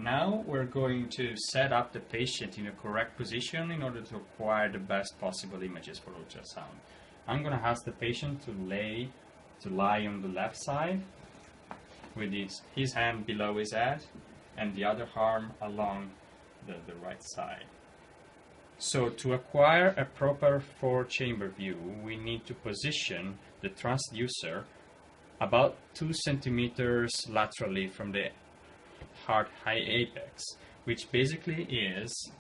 Now we're going to set up the patient in a correct position in order to acquire the best possible images for ultrasound. I'm going to ask the patient to lie on the left side with his hand below his head and the other arm along the right side. So to acquire a proper 4-chamber view, we need to position the transducer about 2 centimeters laterally from the heart high apex, which basically is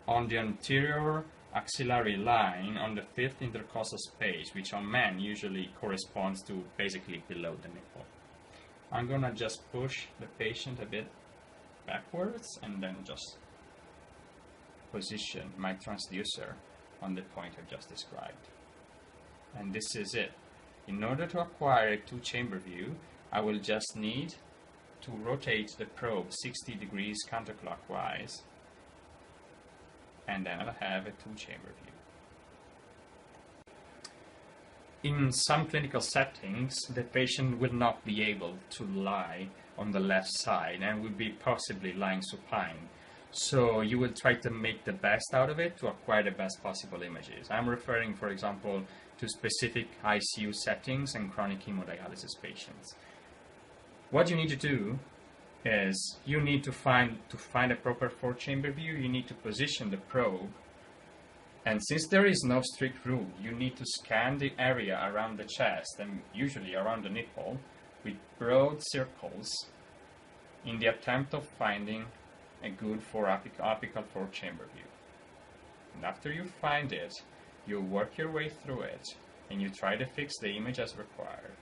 on the anterior axillary line on the 5th intercostal space, which on men usually corresponds to basically below the nipple. I'm gonna just push the patient a bit backwards and then just position my transducer on the point I've just described. And this is it. In order to acquire a 2-chamber view, I will just need to rotate the probe 60 degrees counterclockwise, and then I'll have a 2-chamber view. In some clinical settings, the patient will not be able to lie on the left side and will be possibly lying supine. So you will try to make the best out of it to acquire the best possible images. I'm referring, for example, to specific ICU settings and chronic hemodialysis patients. What you need to do is you need to find a proper 4-chamber view, you need to position the probe. And since there is no strict rule, you need to scan the area around the chest and usually around the nipple with broad circles in the attempt of finding a good apical 4-chamber view. And after you find it, you work your way through it and you try to fix the image as required.